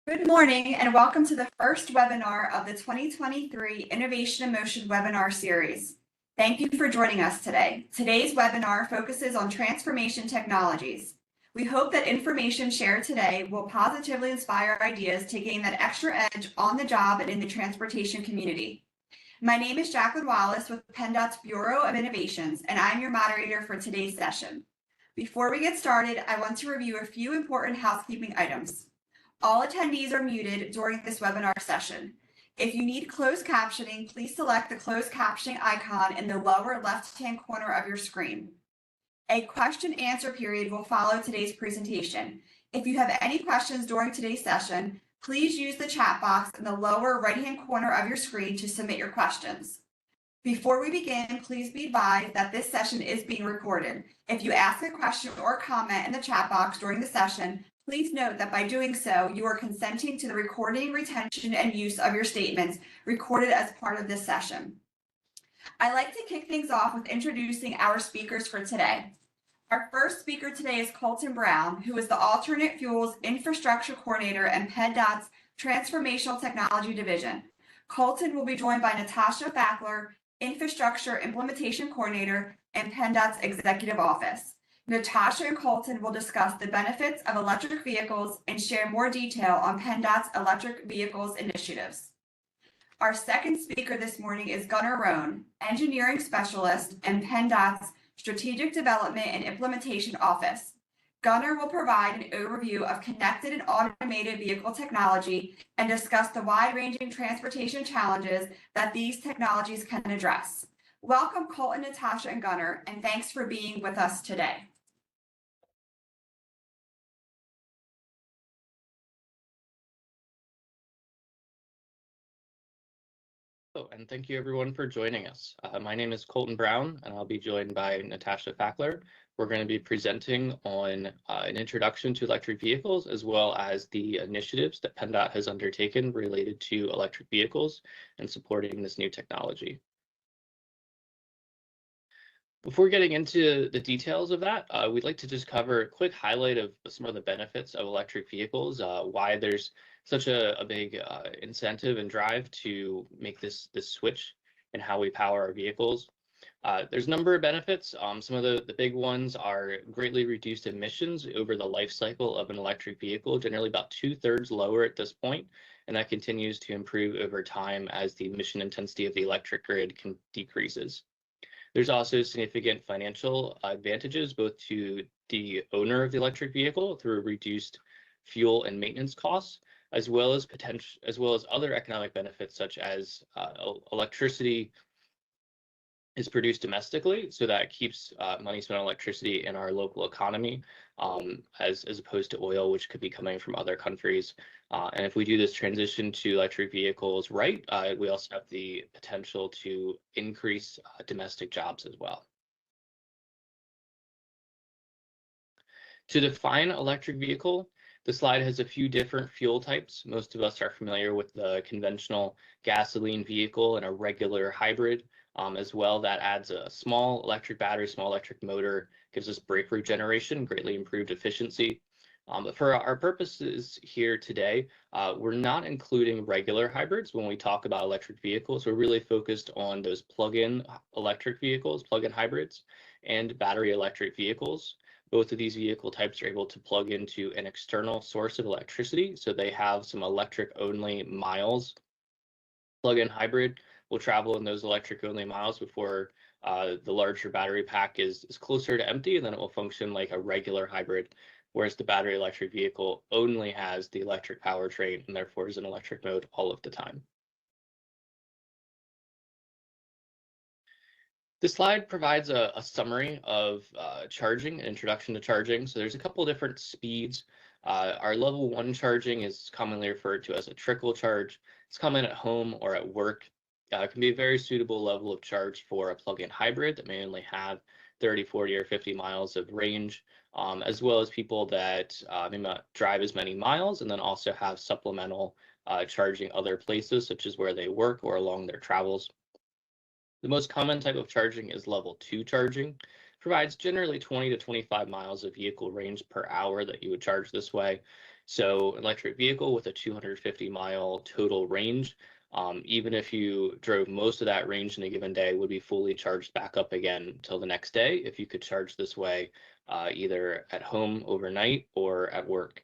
Good morning and welcome to the first webinar of the 2023 Innovation in Motion webinar series. Thank you for joining us today. Today's webinar focuses on transformation technologies. We hope that information shared today will positively inspire ideas to gain that extra edge on the job and in the transportation community. My name is Jacqueline Wallace with PennDOT's Bureau of Innovations, and I'm your moderator for today's session. Before we get started, I want to review a few important housekeeping items. All attendees are muted during this webinar session. If you need closed captioning, please select the closed captioning icon in the lower left-hand corner of your screen. A question and answer period will follow today's presentation. If you have any questions during today's session, please use the chat box in the lower right-hand corner of your screen to submit your questions. Before we begin, please be advised that this session is being recorded. If you ask a question or comment in the chat box during the session, please note that by doing so, you are consenting to the recording, retention, and use of your statements recorded as part of this session. I'd like to kick things off with introducing our speakers for today. Our first speaker today is Colton Brown, who is the Alternate Fuels Infrastructure Coordinator and PennDOT's Transformational Technology Division. Colton will be joined by Natasha Fackler, Infrastructure Implementation Coordinator and PennDOT's Executive Office. Natasha and Colton will discuss the benefits of electric vehicles and share more detail on PennDOT's electric vehicles initiatives. Our second speaker this morning is Gunnar Rohn, Engineering Specialist and PennDOT's Strategic Development and Implementation Office. Gunnar will provide an overview of connected and automated vehicle technology and discuss the wide-ranging transportation challenges that these technologies can address. Welcome, Colton, Natasha, and Gunnar, and thanks for being with us today. And thank you everyone for joining us. My name is Colton Brown, and I'll be joined by Natasha Fackler. We're going to be presenting on an introduction to electric vehicles, as well as the initiatives that PennDOT has undertaken related to electric vehicles and supporting this new technology. Before getting into the details of that, we'd like to just cover a quick highlight of some of the benefits of electric vehicles, why there's such a big incentive and drive to make this switch in how we power our vehicles. There's a number of benefits. Some of the big ones are greatly reduced emissions over the life cycle of an electric vehicle, generally about 2/3 lower at this point, and that continues to improve over time as the emission intensity of the electric grid decreases. There's also significant financial advantages both to the owner of the electric vehicle through reduced fuel and maintenance costs, as well as other economic benefits such as electricity is produced domestically, so that keeps money spent on electricity in our local economy, as opposed to oil, which could be coming from other countries. And if we do this transition to electric vehicles right, we also have the potential to increase domestic jobs as well. To define electric vehicle, the slide has a few different fuel types. Most of us are familiar with the conventional gasoline vehicle and a regular hybrid. As well, that adds a small electric battery, small electric motor, gives us brake regeneration, greatly improved efficiency. But for our purposes here today, we're not including regular hybrids when we talk about electric vehicles. We're really focused on those plug-in electric vehicles, plug-in hybrids, and battery electric vehicles. Both of these vehicle types are able to plug into an external source of electricity, so they have some electric-only miles. Plug-in hybrid will travel in those electric-only miles before the larger battery pack is closer to empty, and then it will function like a regular hybrid, whereas the battery electric vehicle only has the electric powertrain and therefore is in electric mode all of the time. This slide provides a summary of charging, an introduction to charging. So there's a couple different speeds. Our level 1 charging is commonly referred to as a trickle charge. It's common at home or at work. It can be a very suitable level of charge for a plug-in hybrid that may only have 30, 40, or 50 miles of range, as well as people that may not drive as many miles and then also have supplemental charging other places, such as where they work or along their travels. The most common type of charging is level 2 charging. Provides generally 20 to 25 miles of vehicle range per hour that you would charge this way. So an electric vehicle with a 250-mile total range, even if you drove most of that range in a given day, would be fully charged back up again until the next day if you could charge this way, either at home overnight or at work.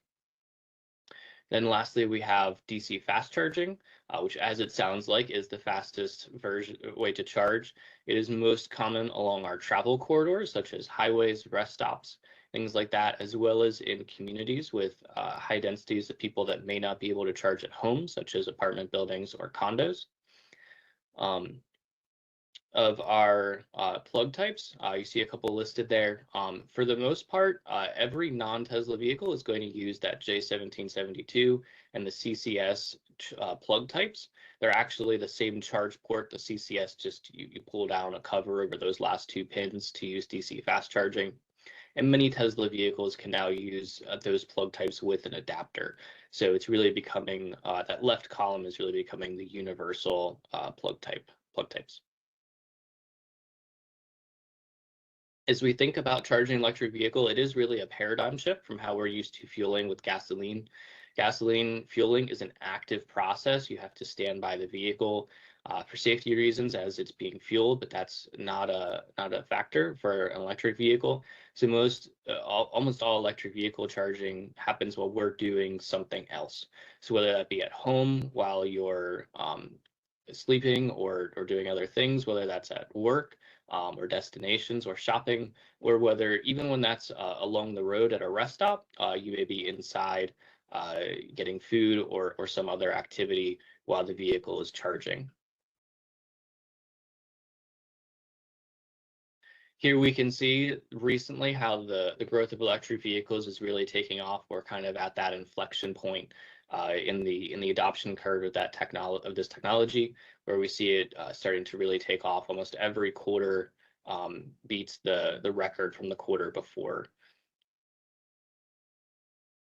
Then lastly, we have DC fast charging, which, as it sounds like, is the fastest way to charge. It is most common along our travel corridors, such as highways, rest stops, things like that, as well as in communities with high densities of people that may not be able to charge at home, such as apartment buildings or condos. Of our plug types, you see a couple listed there. For the most part, every non-Tesla vehicle is going to use that J1772 and the CCS plug types. They're actually the same charge port. The CCS, just you pull down a cover over those last two pins to use DC fast charging. And many Tesla vehicles can now use those plug types with an adapter. So it's really becoming, that left column is really becoming the universal plug types. As we think about charging an electric vehicle, it is really a paradigm shift from how we're used to fueling with gasoline. Gasoline fueling is an active process. You have to stand by the vehicle for safety reasons as it's being fueled, but that's not a factor for an electric vehicle. So almost all electric vehicle charging happens while we're doing something else. So whether that be at home while you're sleeping or doing other things, whether that's at work, or destinations or shopping, or whether even when that's along the road at a rest stop, you may be inside getting food or some other activity while the vehicle is charging. Here we can see recently how the growth of electric vehicles is really taking off. We're kind of at that inflection point in the adoption curve of this technology, where we see it starting to really take off. Almost every quarter beats the record from the quarter before.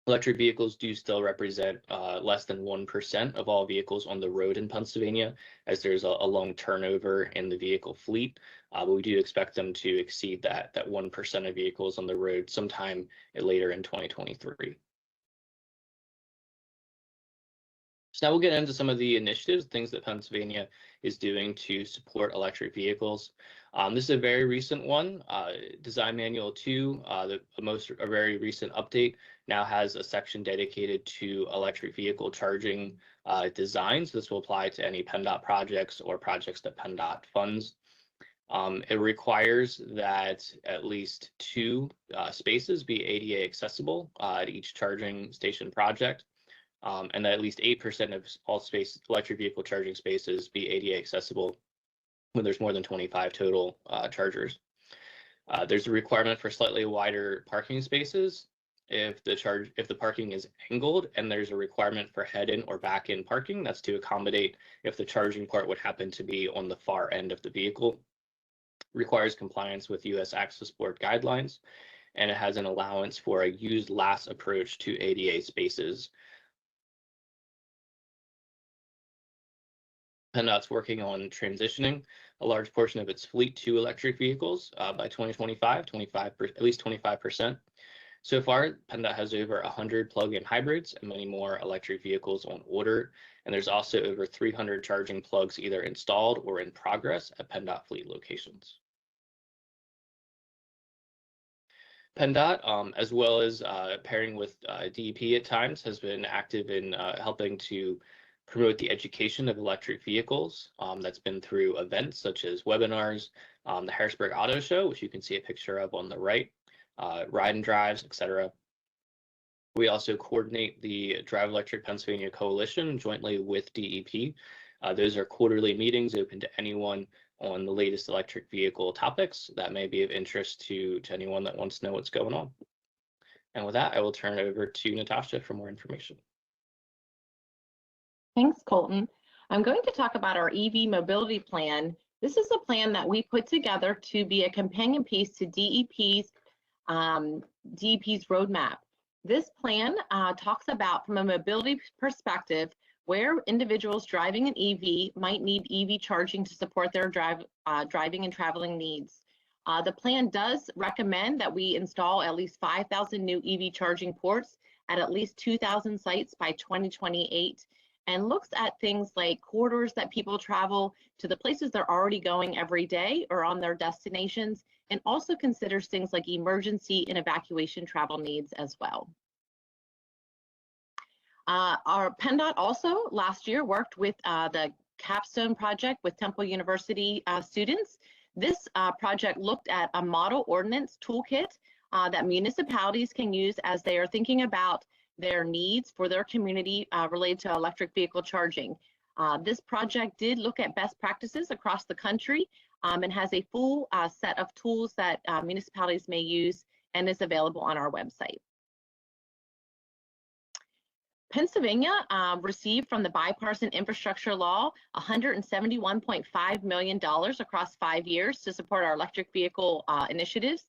Electric vehicles do still represent less than 1% of all vehicles on the road in Pennsylvania, as there's a long turnover in the vehicle fleet. But we do expect them to exceed that 1% of vehicles on the road sometime later in 2023. So now we'll get into some of the initiatives, things that Pennsylvania is doing to support electric vehicles. This is a very recent one. Design Manual 2, a very recent update, now has a section dedicated to electric vehicle charging designs. This will apply to any PennDOT projects or projects that PennDOT funds. It requires that at least 2 spaces be ADA accessible at each charging station project. And that at least 8% of all electric vehicle charging spaces be ADA accessible when there's more than 25 total chargers. There's a requirement for slightly wider parking spaces if the parking is angled, and there's a requirement for head-in or back-in parking. That's to accommodate if the charging port would happen to be on the far end of the vehicle. Requires compliance with U.S. Access Board guidelines, and it has an allowance for a used last approach to ADA spaces. PennDOT's working on transitioning a large portion of its fleet to electric vehicles by 2025, at least 25%. So far, PennDOT has over 100 plug-in hybrids and many more electric vehicles on order. And there's also over 300 charging plugs either installed or in progress at PennDOT fleet locations. PennDOT, as well as pairing with DEP at times, has been active in helping to promote the education of electric vehicles. That's been through events such as webinars, the Harrisburg Auto Show, which you can see a picture of on the right, ride and drives, etc. We also coordinate the Drive Electric Pennsylvania Coalition jointly with DEP. Those are quarterly meetings open to anyone on the latest electric vehicle topics that may be of interest to anyone that wants to know what's going on. And with that, I will turn it over to Natasha for more information. Thanks, Colton. I'm going to talk about our EV mobility plan. This is a plan that we put together to be a companion piece to DEP's roadmap. This plan talks about, from a mobility perspective, where individuals driving an EV might need EV charging to support their driving and traveling needs. The plan does recommend that we install at least 5,000 new EV charging ports at least 2,000 sites by 2028, and looks at things like corridors that people travel to, the places they're already going every day or on their destinations, and also considers things like emergency and evacuation travel needs as well. Our PennDOT also last year worked with the Capstone project with Temple University students. This project looked at a model ordinance toolkit that municipalities can use as they are thinking about their needs for their community related to electric vehicle charging. This project did look at best practices across the country and has a full set of tools that municipalities may use and is available on our website. Pennsylvania received from the bipartisan infrastructure law $171.5 million across 5 years to support our electric vehicle initiatives.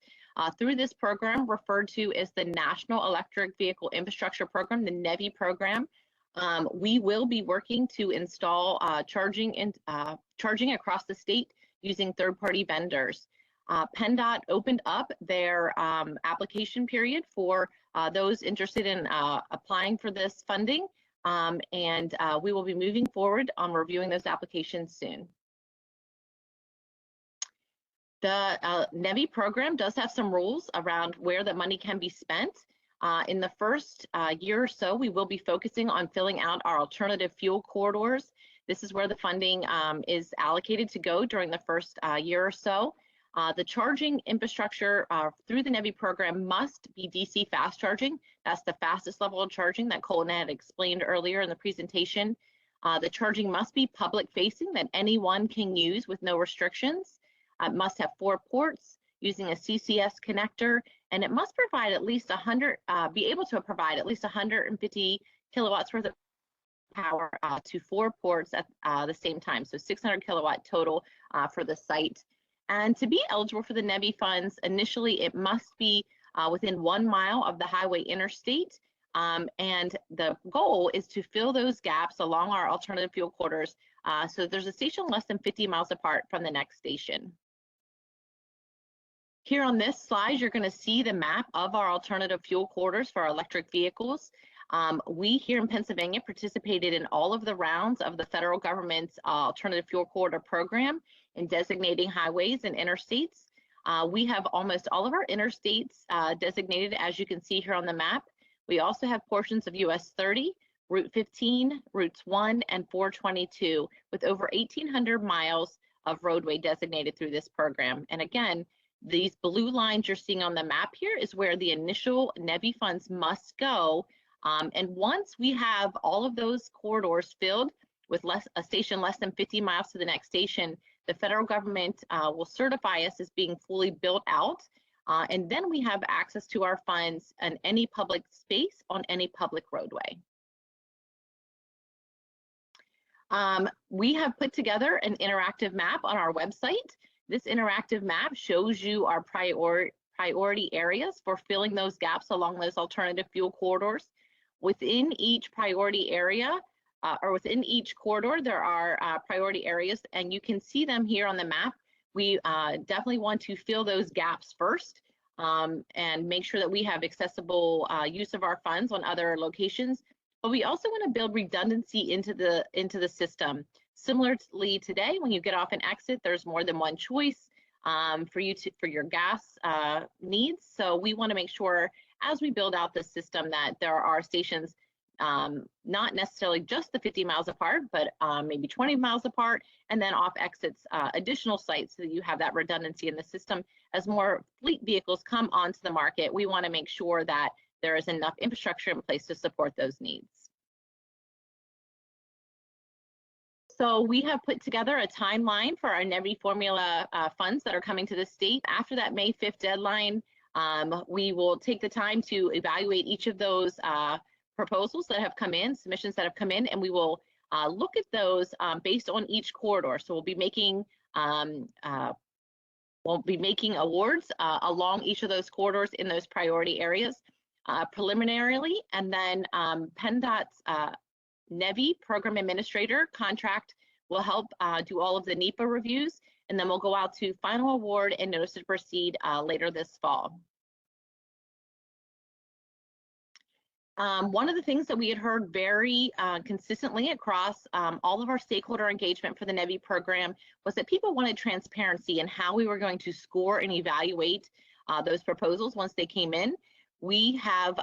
Through this program, referred to as the National Electric Vehicle Infrastructure Program, the NEVI program, we will be working to install charging across the state using third-party vendors. PennDOT opened up their application period for those interested in applying for this funding, and we will be moving forward on reviewing those applications soon. The NEVI program does have some rules around where the money can be spent. In the first year or so, we will be focusing on filling out our alternative fuel corridors. This is where the funding is allocated to go during the first year or so. The charging infrastructure through the NEVI program must be DC fast charging. That's the fastest level of charging that Colton had explained earlier in the presentation. The charging must be public facing, that anyone can use with no restrictions. It must have 4 ports using a CCS connector, and it must provide at least be able to provide at least 150 kilowatts worth of power to 4 ports at the same time. So 600 kilowatt total for the site. And to be eligible for the NEVI funds, initially it must be within 1 mile of the highway interstate. And the goal is to fill those gaps along our alternative fuel corridors so that there's a station less than 50 miles apart from the next station. Here on this slide, you're going to see the map of our alternative fuel corridors for our electric vehicles. We here in Pennsylvania participated in all of the rounds of the federal government's alternative fuel corridor program in designating highways and interstates. We have almost all of our interstates designated, as you can see here on the map. We also have portions of US 30, Route 15, Routes 1 and 422, with over 1,800 miles of roadway designated through this program. And again, these blue lines you're seeing on the map here is where the initial NEVI funds must go. And once we have all of those corridors filled with a station less than 50 miles to the next station, the federal government will certify us as being fully built out. And then we have access to our funds in any public space on any public roadway. We have put together an interactive map on our website. This interactive map shows you our priority areas for filling those gaps along those alternative fuel corridors. Within each priority area, or within each corridor, there are priority areas, and you can see them here on the map. We definitely want to fill those gaps first and make sure that we have accessible use of our funds on other locations. But we also want to build redundancy into the system. Similarly, today, when you get off an exit, there's more than one choice for your gas needs. So we want to make sure as we build out the system that there are stations not necessarily just the 50 miles apart, but maybe 20 miles apart, and then off exits additional sites so that you have that redundancy in the system. As more fleet vehicles come onto the market, we want to make sure that there is enough infrastructure in place to support those needs. So we have put together a timeline for our NEVI formula funds that are coming to the state. After that May 5th deadline, we will take the time to evaluate each of those proposals that have come in, submissions that have come in, and we will look at those based on each corridor. So we'll be making awards along each of those corridors in those priority areas preliminarily, and then PennDOT's NEVI program administrator contract will help do all of the NEPA reviews, and then we'll go out to final award and notice to proceed later this fall. One of the things that we had heard very consistently across all of our stakeholder engagement for the NEVI program was that people wanted transparency in how we were going to score and evaluate those proposals once they came in. We have,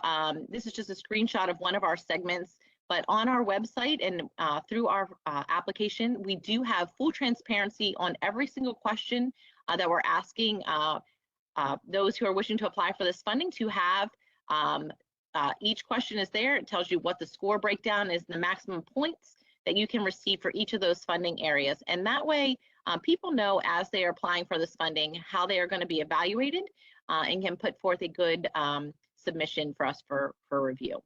this is just a screenshot of one of our segments, but on our website and through our application, we do have full transparency on every single question that we're asking those who are wishing to apply for this funding to have. Each question is there. It tells you what the score breakdown is, the maximum points that you can receive for each of those funding areas. And that way, people know as they are applying for this funding how they are going to be evaluated and can put forth a good submission for us for review.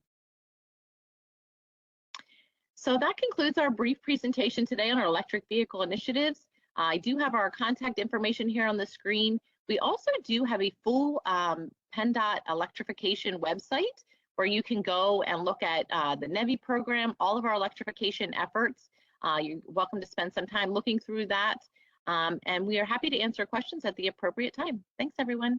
So that concludes our brief presentation today on our electric vehicle initiatives. I do have our contact information here on the screen. We also do have a full PennDOT electrification website where you can go and look at the NEVI program, all of our electrification efforts. You're welcome to spend some time looking through that. And we are happy to answer questions at the appropriate time. Thanks, everyone.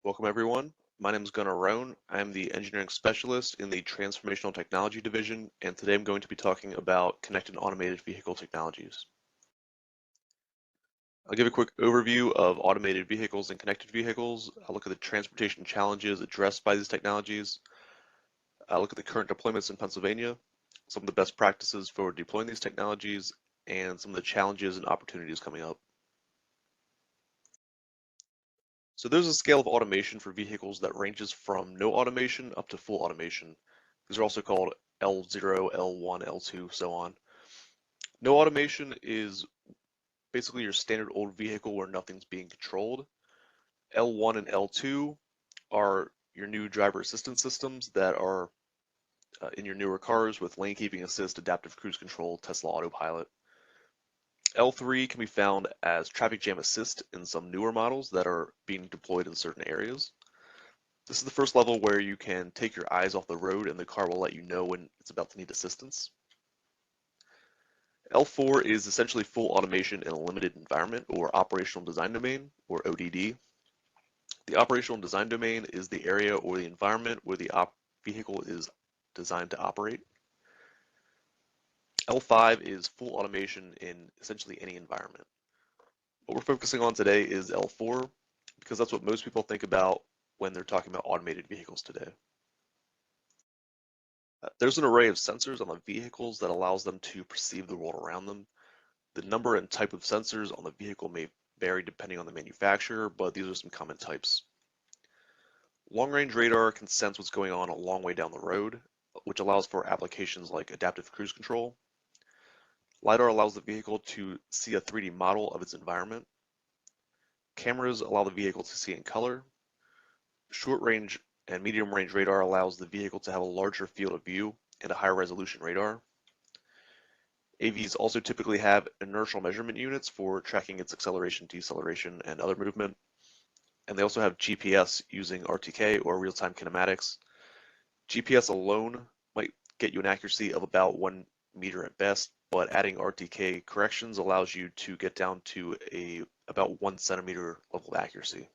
Welcome, everyone. My name is Gunnar Roan. I am the engineering specialist in the Transformational Technology Division, and today I'm going to be talking about connected automated vehicle technologies. I'll give a quick overview of automated vehicles and connected vehicles. I'll look at the transportation challenges addressed by these technologies. I'll look at the current deployments in Pennsylvania, some of the best practices for deploying these technologies, and some of the challenges and opportunities coming up. So there's a scale of automation for vehicles that ranges from no automation up to full automation. These are also called L0, L1, L2, so on. No automation is basically your standard old vehicle where nothing's being controlled. L1 and L2 are your new driver assistance systems that are in your newer cars with lane keeping assist, adaptive cruise control, Tesla autopilot. L3 can be found as traffic jam assist in some newer models that are being deployed in certain areas. This is the first level where you can take your eyes off the road and the car will let you know when it's about to need assistance. L4 is essentially full automation in a limited environment, or operational design domain, or ODD. The operational design domain is the area or the environment where the vehicle is designed to operate. L5 is full automation in essentially any environment. What we're focusing on today is L4 because that's what most people think about when they're talking about automated vehicles today. There's an array of sensors on the vehicles that allows them to perceive the world around them. The number and type of sensors on the vehicle may vary depending on the manufacturer, but these are some common types. Long-range radar can sense what's going on a long way down the road, which allows for applications like adaptive cruise control. LiDAR allows the vehicle to see a 3D model of its environment. Cameras allow the vehicle to see in color. Short-range and medium-range radar allows the vehicle to have a larger field of view and a higher resolution radar. AVs also typically have inertial measurement units for tracking its acceleration, deceleration, and other movement. And they also have GPS using RTK or real-time kinematics. GPS alone might get you an accuracy of about 1 meter at best, but adding RTK corrections allows you to get down to about 1 centimeter level of accuracy.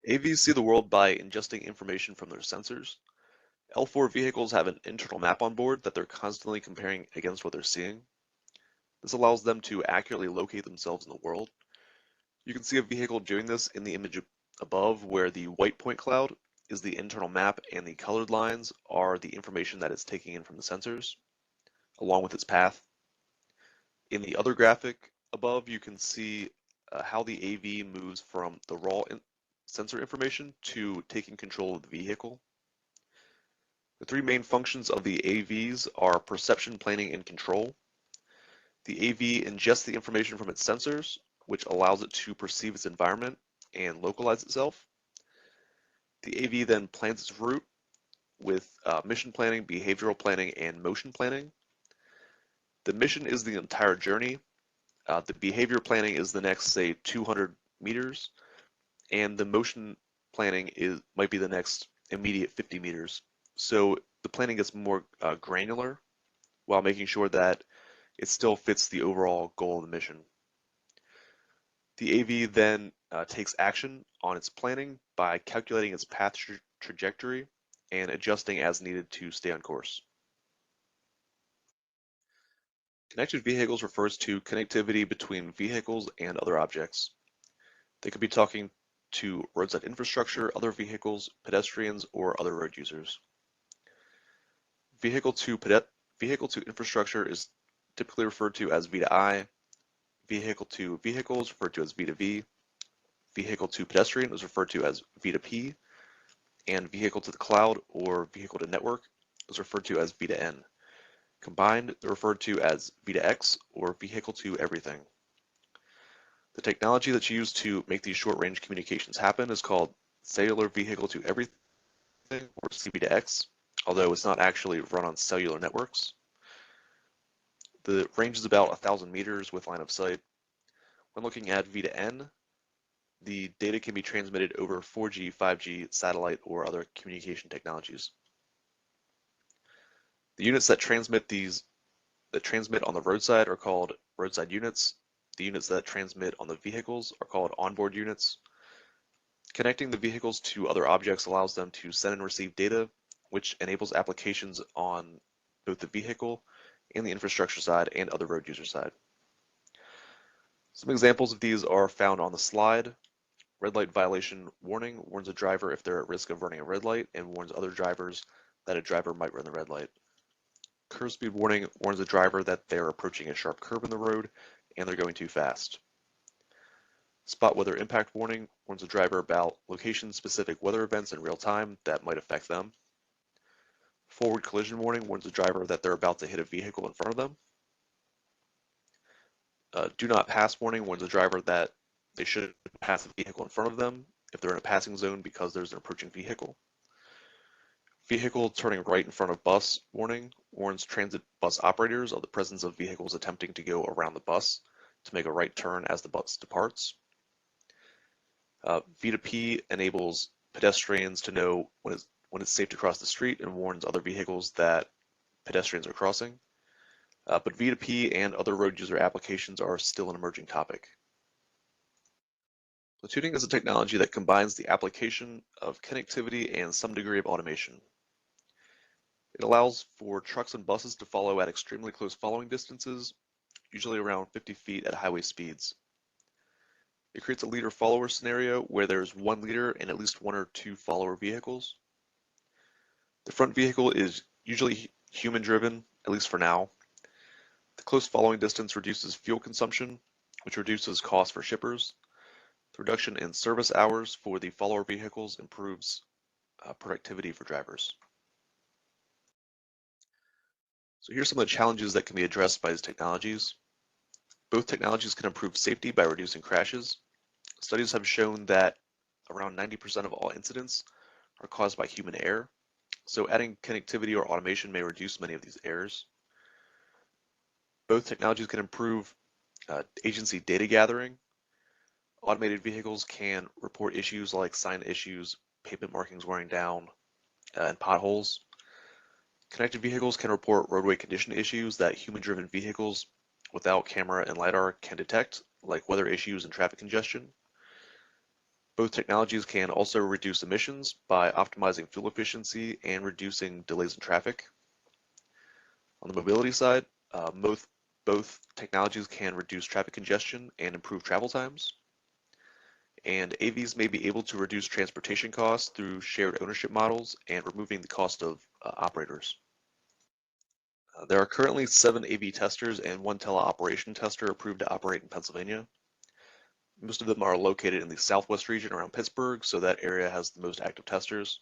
AVs see the world by ingesting information from their sensors. L4 vehicles have an internal map on board that they're constantly comparing against what they're seeing. This allows them to accurately locate themselves in the world. You can see a vehicle doing this in the image above, where the white point cloud is the internal map and the colored lines are the information that it's taking in from the sensors, along with its path. In the other graphic above, you can see how the AV moves from the raw sensor information to taking control of the vehicle. The three main functions of the AVs are perception, planning, and control. The AV ingests the information from its sensors, which allows it to perceive its environment and localize itself. The AV then plans its route with mission planning, behavioral planning, and motion planning. The mission is the entire journey. The behavior planning is the next, say, 200 meters, and the motion planning might be the next immediate 50 meters. So the planning gets more granular while making sure that it still fits the overall goal of the mission. The AV then takes action on its planning by calculating its path trajectory and adjusting as needed to stay on course. Connected vehicles refers to connectivity between vehicles and other objects. They could be talking to roadside infrastructure, other vehicles, pedestrians, or other road users. Vehicle to infrastructure is typically referred to as V2I. Vehicle to vehicle is referred to as V2V. Vehicle to pedestrian is referred to as V2P. And vehicle to the cloud or vehicle to network is referred to as V2N. Combined, they're referred to as V2X or vehicle to everything. The technology that's used to make these short-range communications happen is called cellular vehicle to everything, or CV2X, although it's not actually run on cellular networks. The range is about 1,000 meters with line of sight. When looking at V2N, the data can be transmitted over 4G, 5G, satellite, or other communication technologies. The units that transmit on the roadside are called roadside units. The units that transmit on the vehicles are called onboard units. Connecting the vehicles to other objects allows them to send and receive data, which enables applications on both the vehicle and the infrastructure side and other road user side. Some examples of these are found on the slide. Red light violation warning warns a driver if they're at risk of running a red light and warns other drivers that a driver might run the red light. Curve speed warning warns a driver that they're approaching a sharp curve in the road and they're going too fast. Spot weather impact warning warns a driver about location-specific weather events in real time that might affect them. Forward collision warning warns a driver that they're about to hit a vehicle in front of them. Do not pass warning warns a driver that they shouldn't pass a vehicle in front of them if they're in a passing zone because there's an approaching vehicle. Vehicle turning right in front of bus warning warns transit bus operators of the presence of vehicles attempting to go around the bus to make a right turn as the bus departs. V2P enables pedestrians to know when it's safe to cross the street and warns other vehicles that pedestrians are crossing. But V2P and other road user applications are still an emerging topic. Platooning is a technology that combines the application of connectivity and some degree of automation. It allows for trucks and buses to follow at extremely close following distances, usually around 50 feet at highway speeds. It creates a leader-follower scenario where there's one leader and at least one or two follower vehicles. The front vehicle is usually human-driven, at least for now. The close following distance reduces fuel consumption, which reduces costs for shippers. The reduction in service hours for the follower vehicles improves productivity for drivers. So here's some of the challenges that can be addressed by these technologies. Both technologies can improve safety by reducing crashes. Studies have shown that around 90% of all incidents are caused by human error. So adding connectivity or automation may reduce many of these errors. Both technologies can improve agency data gathering. Automated vehicles can report issues like sign issues, pavement markings wearing down, and potholes. Connected vehicles can report roadway condition issues that human-driven vehicles without camera and LiDAR can detect, like weather issues and traffic congestion. Both technologies can also reduce emissions by optimizing fuel efficiency and reducing delays in traffic. On the mobility side, both technologies can reduce traffic congestion and improve travel times. And AVs may be able to reduce transportation costs through shared ownership models and removing the cost of operators. There are currently 7 AV testers and 1 teleoperation tester approved to operate in Pennsylvania. Most of them are located in the southwest region around Pittsburgh, so that area has the most active testers.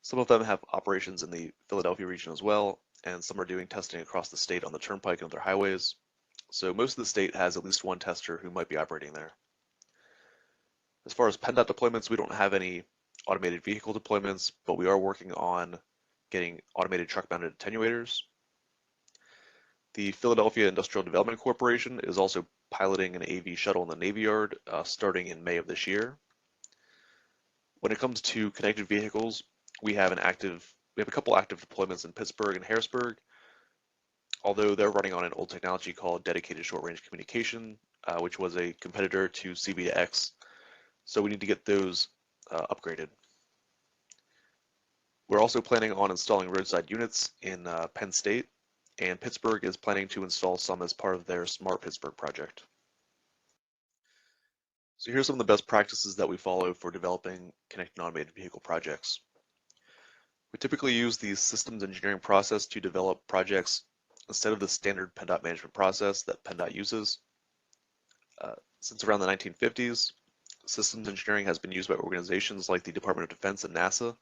Some of them have operations in the Philadelphia region as well, and some are doing testing across the state on the turnpike and other highways. So most of the state has at least one tester who might be operating there. As far as PennDOT deployments, we don't have any automated vehicle deployments, but we are working on getting automated truck-mounted attenuators. The Philadelphia Industrial Development Corporation is also piloting an AV shuttle in the Navy Yard starting in May of this year. When it comes to connected vehicles, we have a couple active deployments in Pittsburgh and Harrisburg. although they're running on an old technology called dedicated short-range communication, which was a competitor to C-V2X. So we need to get those upgraded. We're also planning on installing roadside units in Penn State, and Pittsburgh is planning to install some as part of their Smart Pittsburgh project. So here's some of the best practices that we follow for developing connected and automated vehicle projects. We typically use the systems engineering process to develop projects instead of the standard PennDOT management process that PennDOT uses. Since around the 1950s, systems engineering has been used by organizations like the Department of Defense and NASA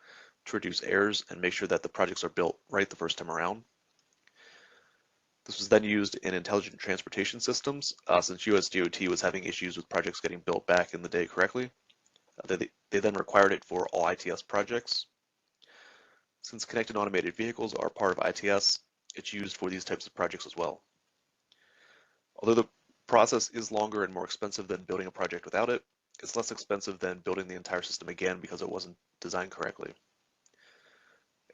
to reduce errors and make sure that the projects are built right the first time around. This was then used in intelligent transportation systems since US DOT was having issues with projects getting built back in the day correctly. They then required it for all ITS projects. Since connected automated vehicles are part of ITS, it's used for these types of projects as well. Although the process is longer and more expensive than building a project without it, it's less expensive than building the entire system again because it wasn't designed correctly.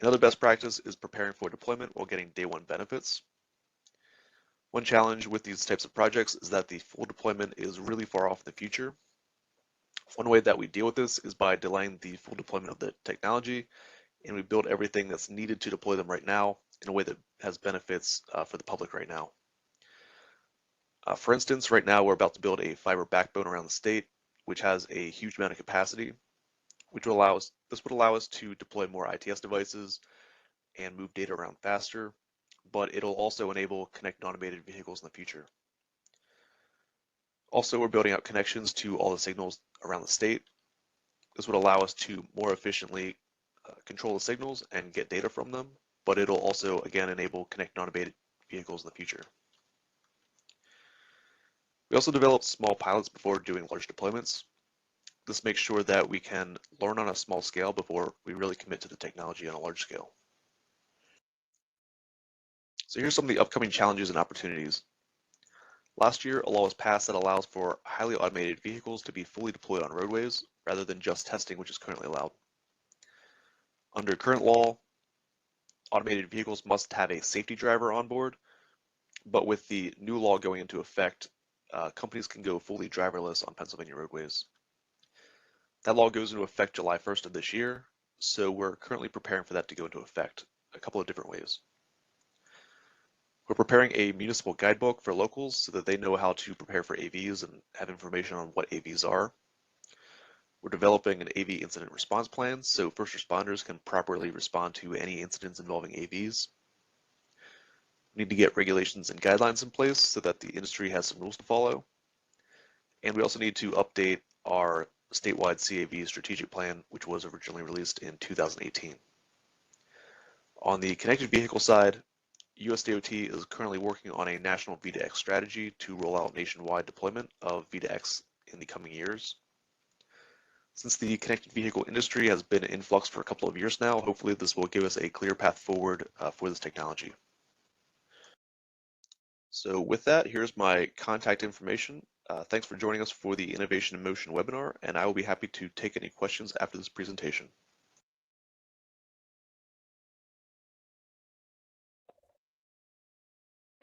Another best practice is preparing for deployment while getting day one benefits. One challenge with these types of projects is that the full deployment is really far off in the future. One way that we deal with this is by delaying the full deployment of the technology, and we build everything that's needed to deploy them right now in a way that has benefits for the public right now. For instance, right now we're about to build a fiber backbone around the state, which has a huge amount of capacity, which would allow us to deploy more ITS devices and move data around faster, but it'll also enable connected automated vehicles in the future. Also, we're building out connections to all the signals around the state. This would allow us to more efficiently control the signals and get data from them, but it'll also, again, enable connected automated vehicles in the future. We also develop small pilots before doing large deployments. This makes sure that we can learn on a small scale before we really commit to the technology on a large scale. So here's some of the upcoming challenges and opportunities. Last year, a law was passed that allows for highly automated vehicles to be fully deployed on roadways rather than just testing, which is currently allowed. Under current law, automated vehicles must have a safety driver on board, but with the new law going into effect, companies can go fully driverless on Pennsylvania roadways. That law goes into effect July 1st of this year, so we're currently preparing for that to go into effect a couple of different ways. We're preparing a municipal guidebook for locals so that they know how to prepare for AVs and have information on what AVs are. We're developing an AV incident response plan so first responders can properly respond to any incidents involving AVs. We need to get regulations and guidelines in place so that the industry has some rules to follow. And we also need to update our statewide CAV strategic plan, which was originally released in 2018. On the connected vehicle side, US DOT is currently working on a national V2X strategy to roll out nationwide deployment of V2X in the coming years. Since the connected vehicle industry has been in flux for a couple of years now, hopefully this will give us a clear path forward for this technology. So with that, here's my contact information. Thanks for joining us for the Innovation in Motion webinar, and I will be happy to take any questions after this presentation.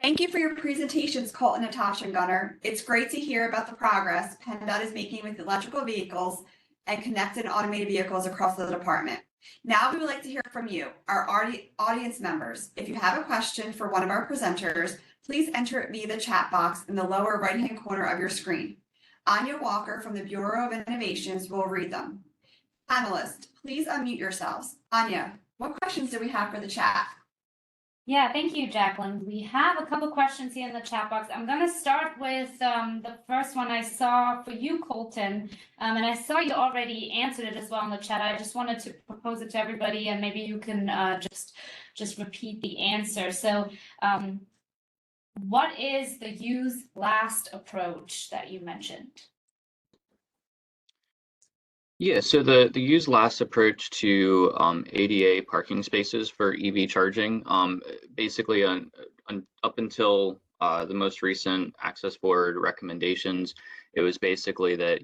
Thank you for your presentations, Colton, Natasha, and Gunnar. It's great to hear about the progress PennDOT is making with electrical vehicles and connected and automated vehicles across the department. Now we would like to hear from you, our audience members. If you have a question for one of our presenters, please enter it via the chat box in the lower right-hand corner of your screen. Anya Walker from the Bureau of Innovations will read them. Panelists, please unmute yourselves. Anya, what questions do we have for the chat? Yeah, thank you, Jacqueline. We have a couple questions here in the chat box. I'm going to start with the first one I saw for you, Colton, and I saw you already answered it as well in the chat. I just wanted to propose it to everybody, and maybe you can just repeat the answer. So, what is the use last approach that you mentioned? Yeah, so the use last approach to ADA parking spaces for EV charging, basically up until the most recent Access Board recommendations, it was basically that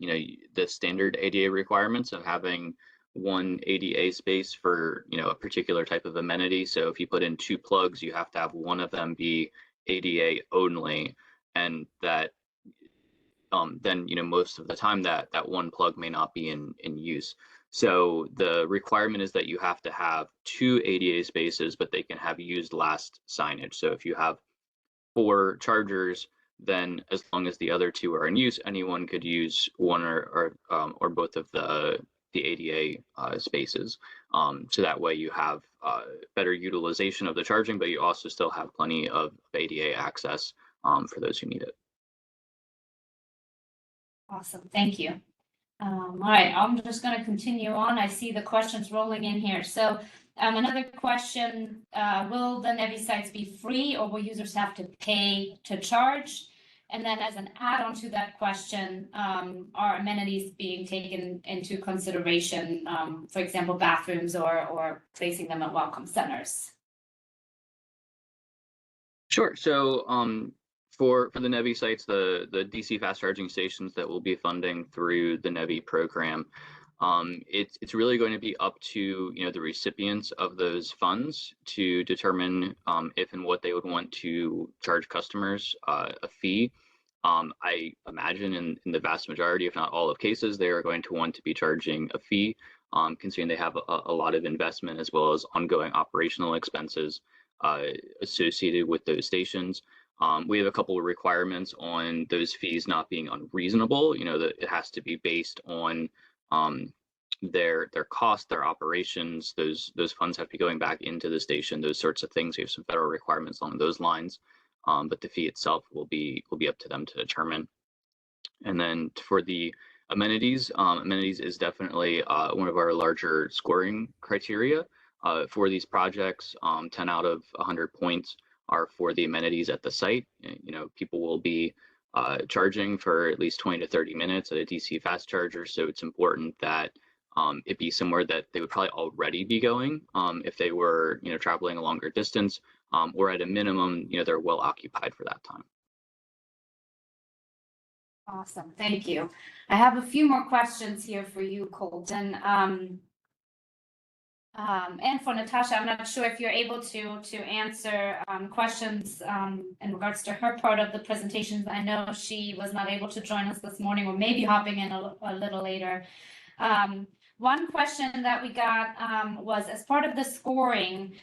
the standard ADA requirements of having one ADA space for a particular type of amenity. So if you put in 2 plugs, you have to have one of them be ADA only, and that then most of the time that one plug may not be in use. So the requirement is that you have to have 2 ADA spaces, but they can have used last signage. So if you have 4 chargers, then as long as the other 2 are in use, anyone could use one or both of the ADA spaces. So that way you have better utilization of the charging, but you also still have plenty of ADA access for those who need it. Awesome, thank you. All right, I'm just going to continue on. I see the questions rolling in here. So another question, will the NEVI sites be free or will users have to pay to charge? And then as an add-on to that question, are amenities being taken into consideration, for example, bathrooms or placing them at welcome centers? Sure. So for the NEVI sites, the DC fast charging stations that we'll be funding through the NEVI program, it's really going to be up to the recipients of those funds to determine if and what they would want to charge customers a fee. I imagine in the vast majority, if not all of cases, they are going to want to be charging a fee, considering they have a lot of investment as well as ongoing operational expenses associated with those stations. We have a couple of requirements on those fees not being unreasonable. That it has to be based on their cost, their operations. Those funds have to be going back into the station. Those sorts of things. We have some federal requirements along those lines, but the fee itself will be up to them to determine. And then for the amenities, amenities is definitely one of our larger scoring criteria for these projects. 10 out of 100 points are for the amenities at the site. People will be charging for at least 20 to 30 minutes at a DC fast charger, so it's important that it be somewhere that they would probably already be going if they were traveling a longer distance, or at a minimum they're well occupied for that time. Awesome, thank you. I have a few more questions here for you, Colton. And for Natasha, I'm not sure if you're able to answer questions in regards to her part of the presentations. I know she was not able to join us this morning, or maybe hopping in a little later. One question that we got was, as part of the scoring,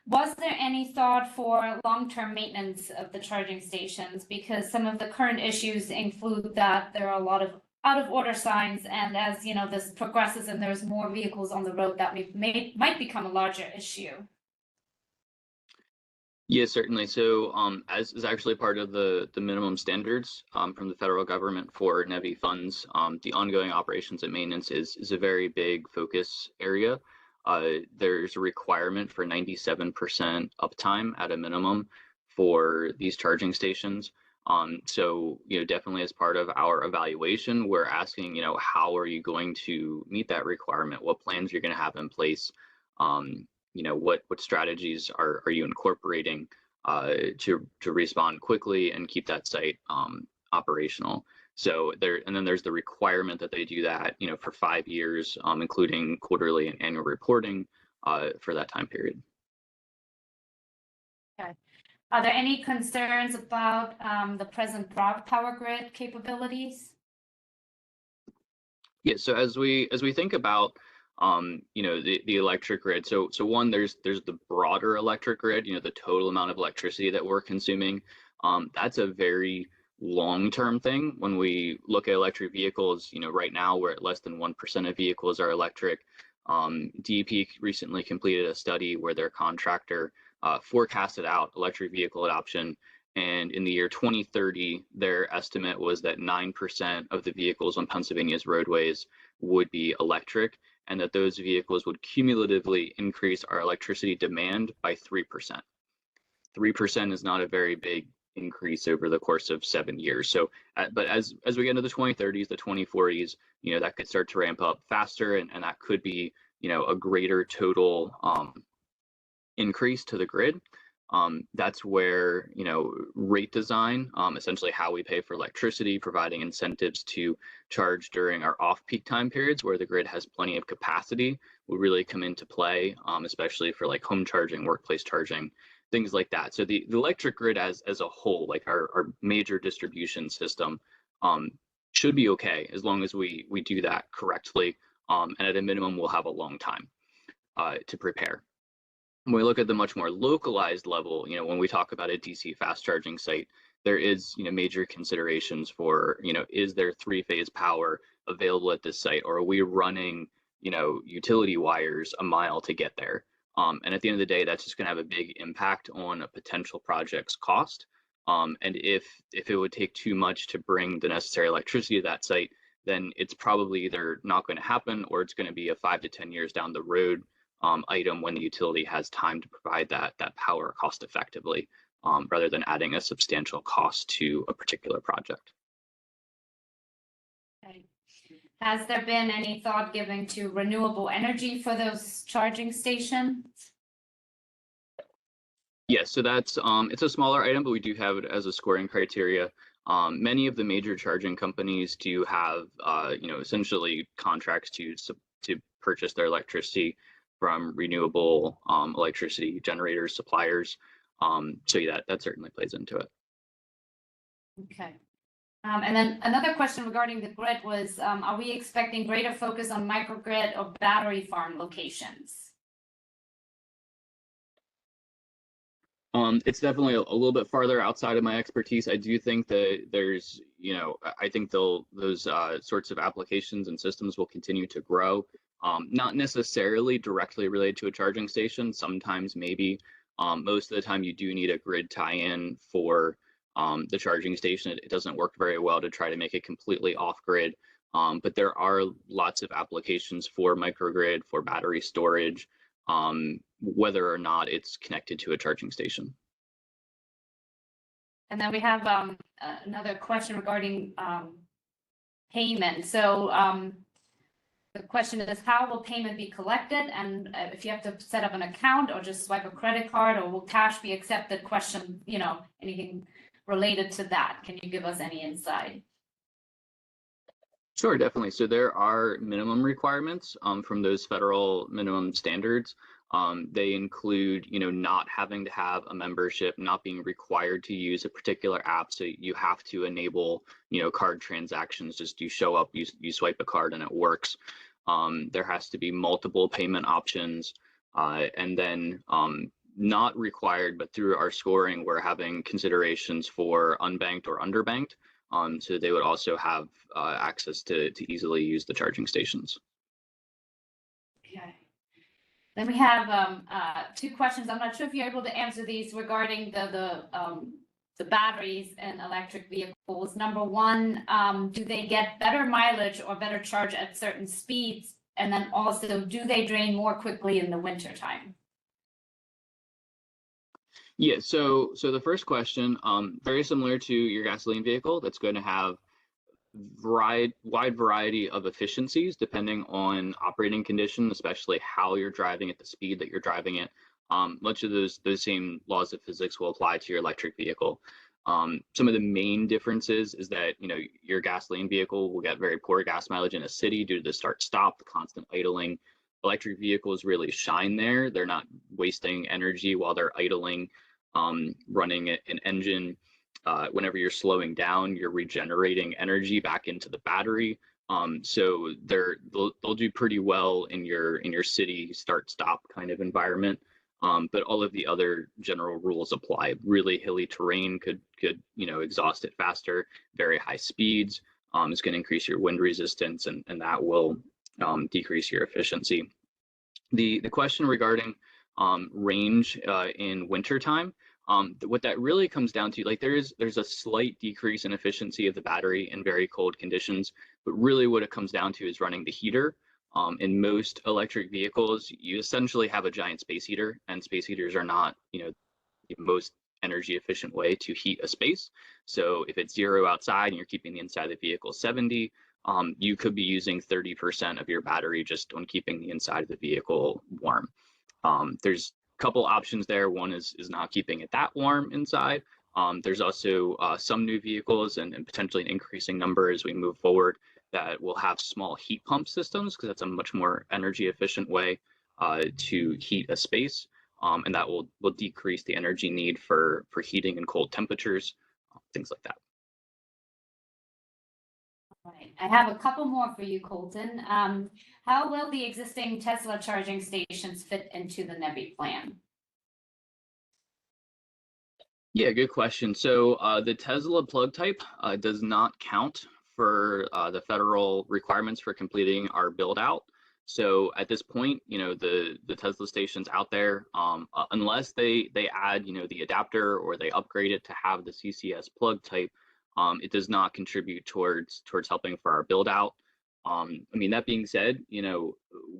was there any thought for long-term maintenance of the charging stations? Because some of the current issues include that there are a lot of out-of-order signs, and as this progresses and there's more vehicles on the road, that might become a larger issue. Yes, certainly. So as is actually part of the minimum standards from the federal government for NEVI funds, the ongoing operations and maintenance is a very big focus area. There's a requirement for 97% uptime at a minimum for these charging stations. So definitely as part of our evaluation, we're asking how are you going to meet that requirement? What plans you're going to have in place? What strategies are you incorporating to respond quickly and keep that site operational? So then there's the requirement that they do that for 5 years, including quarterly and annual reporting for that time period. Okay. Are there any concerns about the present power grid capabilities? Yeah. So as we think about the electric grid, so one, there's the broader electric grid, the total amount of electricity that we're consuming. That's a very long-term thing. When we look at electric vehicles, right now we're at less than 1% of vehicles are electric. DEP recently completed a study where their contractor forecasted out electric vehicle adoption, and in the year 2030, their estimate was that 9% of the vehicles on Pennsylvania's roadways would be electric, and that those vehicles would cumulatively increase our electricity demand by 3%. 3% is not a very big increase over the course of 7 years. So, but as we get into the 2030s, the 2040s, that could start to ramp up faster, and that could be, a greater total increase to the grid. That's where, rate design, essentially how we pay for electricity, providing incentives to charge during our off-peak time periods where the grid has plenty of capacity, will really come into play, especially for like home charging, workplace charging. things like that. So the electric grid as a whole, like our major distribution system, should be okay as long as we do that correctly. And at a minimum, we'll have a long time to prepare. When we look at the much more localized level, when we talk about a DC fast charging site, there is, major considerations for, is there 3-phase power available at this site, or are we running, utility wires a mile to get there? And at the end of the day, that's just going to have a big impact on a potential project's cost. And if it would take too much to bring the necessary electricity to that site, then it's probably either not going to happen, or it's going to be a 5 to 10 years down the road item when the utility has time to provide that power cost effectively, rather than adding a substantial cost to a particular project. Okay. Has there been any thought given to renewable energy for those charging stations? Yes, so that's it's a smaller item, but we do have it as a scoring criteria. Many of the major charging companies do have essentially contracts to purchase their electricity from renewable electricity generators, suppliers. So yeah, that certainly plays into it. Okay. And then another question regarding the grid was, are we expecting greater focus on microgrid or battery farm locations? It's definitely a little bit farther outside of my expertise. I do think that there's, I think those sorts of applications and systems will continue to grow. Not necessarily directly related to a charging station. Sometimes maybe. Most of the time you do need a grid tie-in for the charging station. It doesn't work very well to try to make it completely off-grid. But there are lots of applications for microgrid, for battery storage, whether or not it's connected to a charging station. And then we have another question regarding payment. So the question is, how will payment be collected? And if you have to set up an account or just swipe a credit card, or will cash be accepted? Question, anything related to that? Can you give us any insight? Sure, definitely. So there are minimum requirements from those federal minimum standards. They include, not having to have a membership, not being required to use a particular app. So you have to enable, card transactions. Just you show up, you swipe a card and it works. There has to be multiple payment options. And then not required, but through our scoring, we're having considerations for unbanked or underbanked. So they would also have access to easily use the charging stations. Okay. Then we have 2 questions. I'm not sure if you're able to answer these regarding the batteries in electric vehicles. Number 1, do they get better mileage or better charge at certain speeds? And then also, do they drain more quickly in the wintertime? Yeah, so the first question, very similar to your gasoline vehicle, that's going to have wide variety of efficiencies depending on operating conditions, especially how you're driving at the speed that you're driving it. Much of those same laws of physics will apply to your electric vehicle. Some of the main differences is that your gasoline vehicle will get very poor gas mileage in a city due to the start-stop, the constant idling. Electric vehicles really shine there. They're not wasting energy while they're idling, running an engine. Whenever you're slowing down, you're regenerating energy back into the battery. So they'll do pretty well in your city start-stop kind of environment. But all of the other general rules apply. Really hilly terrain could exhaust it faster. Very high speeds is going to increase your wind resistance, and that will decrease your efficiency. The question regarding range in wintertime, what that really comes down to, like there's a slight decrease in efficiency of the battery in very cold conditions, but really what it comes down to is running the heater. In most electric vehicles, you essentially have a giant space heater, and space heaters are not, the most energy efficient way to heat a space. So if it's 0 outside and you're keeping the inside of the vehicle 70, you could be using 30% of your battery just on keeping the inside of the vehicle warm. There's a couple options there. One is not keeping it that warm inside. There's also some new vehicles and potentially an increasing number as we move forward that will have small heat pump systems, because that's a much more energy efficient way to heat a space. and that will decrease the energy need for heating and cold temperatures, things like that. Right. I have a couple more for you, Colton. How will the existing Tesla charging stations fit into the NEVI plan? Yeah, good question. So the Tesla plug type does not count for the federal requirements for completing our build out. So at this point, the Tesla stations out there, unless they add, the adapter or they upgrade it to have the CCS plug type, it does not contribute towards helping for our build out. I mean, that being said,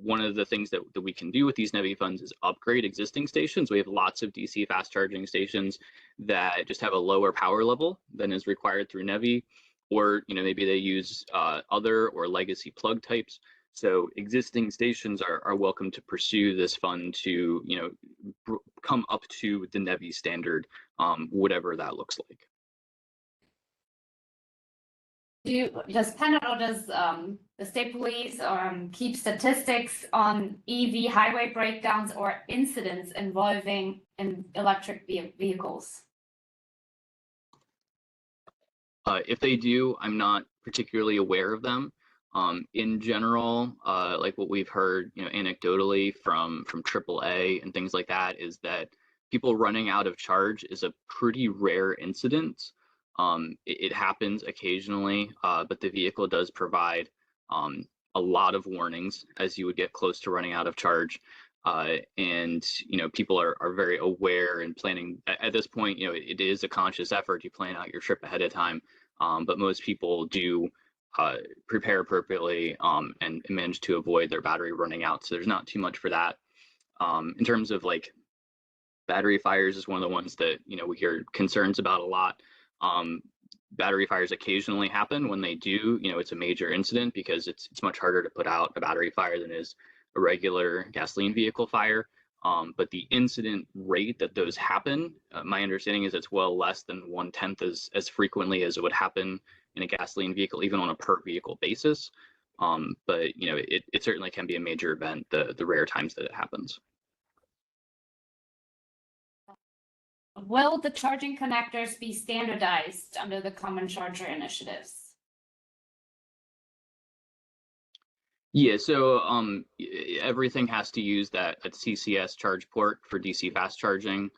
one of the things that we can do with these NEVI funds is upgrade existing stations. We have lots of DC fast charging stations that just have a lower power level than is required through NEVI, or maybe they use other or legacy plug types. So existing stations are welcome to pursue this fund to come up to the NEVI standard, whatever that looks like. Does PennDOT or does the state police keep statistics on EV highway breakdowns or incidents involving electric vehicles? If they do, I'm not particularly aware of them. In general, like what we've heard, anecdotally from AAA and things like that, is that people running out of charge is a pretty rare incident. It happens occasionally, but the vehicle does provide a lot of warnings as you would get close to running out of charge. And people are very aware and planning at this point. It is a conscious effort. You plan out your trip ahead of time, but most people do prepare appropriately and manage to avoid their battery running out. So there's not too much for that. In terms of like battery fires, is one of the ones that we hear concerns about a lot. Battery fires occasionally happen. When they do, it's a major incident because it's much harder to put out a battery fire than is a regular gasoline vehicle fire. But the incident rate that those happen, my understanding is it's well less than 1/10 as frequently as it would happen in a gasoline vehicle, even on a per vehicle basis. But it certainly can be a major event the rare times that it happens. Will the charging connectors be standardized under the Common Charger initiatives? Yeah, so everything has to use that CCS charge port for DC fast charging.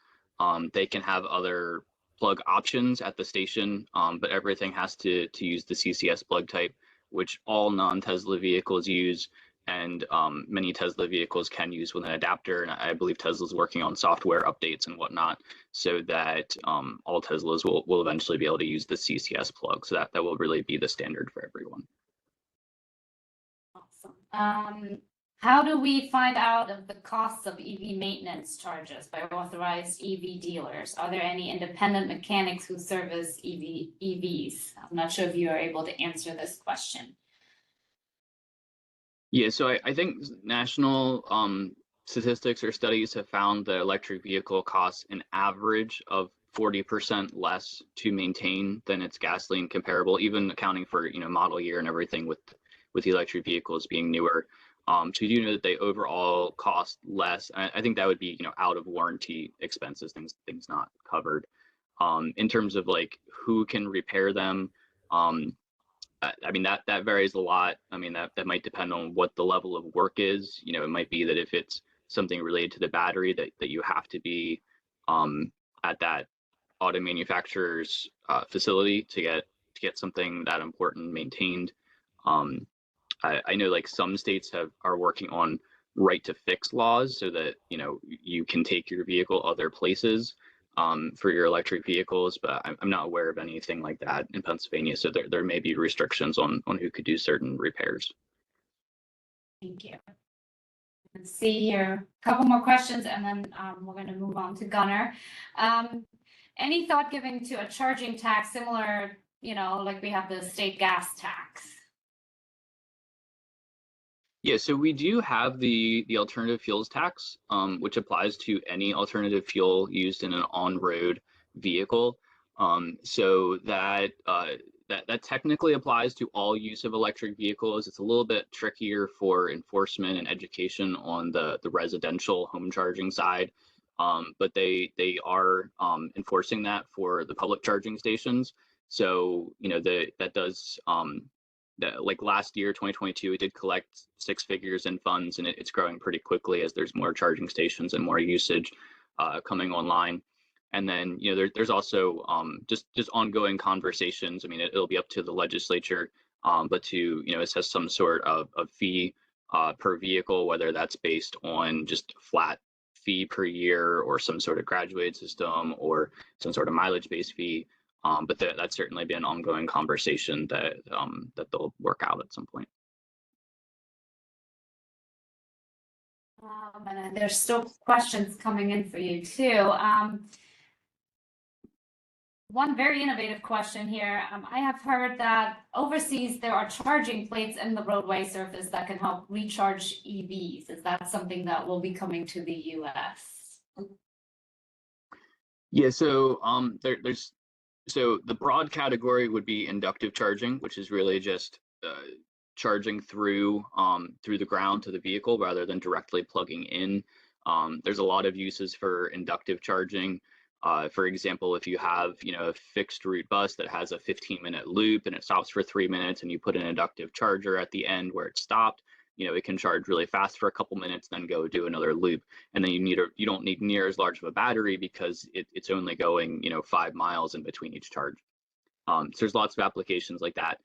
They can have other plug options at the station, but everything has to use the CCS plug type, which all non-Tesla vehicles use, and many Tesla vehicles can use with an adapter. And I believe Tesla's working on software updates and whatnot so that all Teslas will eventually be able to use the CCS plug. So that will really be the standard for everyone. Awesome. How do we find out of the costs of EV maintenance charges by authorized EV dealers? Are there any independent mechanics who service EVs? I'm not sure if you are able to answer this question. Yeah, so I think national statistics or studies have found that electric vehicle costs an average of 40% less to maintain than its gasoline comparable, even accounting for model year and everything with the electric vehicles being newer. So you do know that they overall cost less. I think that would be out of warranty expenses, things not covered. In terms of like who can repair them, I mean that varies a lot. I mean that might depend on what the level of work is. It might be that if it's something related to the battery that you have to be at that auto manufacturer's facility to get something that important maintained. I know like some states are working on right to fix laws so that you can take your vehicle other places for your electric vehicles, but I'm not aware of anything like that in Pennsylvania. So there may be restrictions on who could do certain repairs. Thank you. Let's see here, a couple more questions, and then we're going to move on to Gunnar. Any thought given to a charging tax similar, like we have the state gas tax? Yeah, so we do have the alternative fuels tax, which applies to any alternative fuel used in an on-road vehicle. So that technically applies to all use of electric vehicles. It's a little bit trickier for enforcement and education on the residential home charging side, but they are enforcing that for the public charging stations. So that does like last year, 2022, it did collect 6 figures in funds, and it's growing pretty quickly as there's more charging stations and more usage coming online. And then there's also just ongoing conversations. I mean, it'll be up to the legislature, but to assess some sort of fee per vehicle, whether that's based on just flat fee per year or some sort of graduated system or some sort of mileage-based fee. But that's certainly been an ongoing conversation that they'll work out at some point. And there's still questions coming in for you too. One very innovative question here. I have heard that overseas there are charging plates in the roadway surface that can help recharge EVs. Is that something that will be coming to the US? Yeah, so so the broad category would be inductive charging, which is really just charging through the ground to the vehicle rather than directly plugging in. There's a lot of uses for inductive charging. For example, if you have a fixed route bus that has a 15-minute loop and it stops for 3 minutes, and you put an inductive charger at the end where it stopped, it can charge really fast for a couple minutes, then go do another loop. And then you don't need near as large of a battery because it's only going 5 miles in between each charge. So there's lots of applications like that.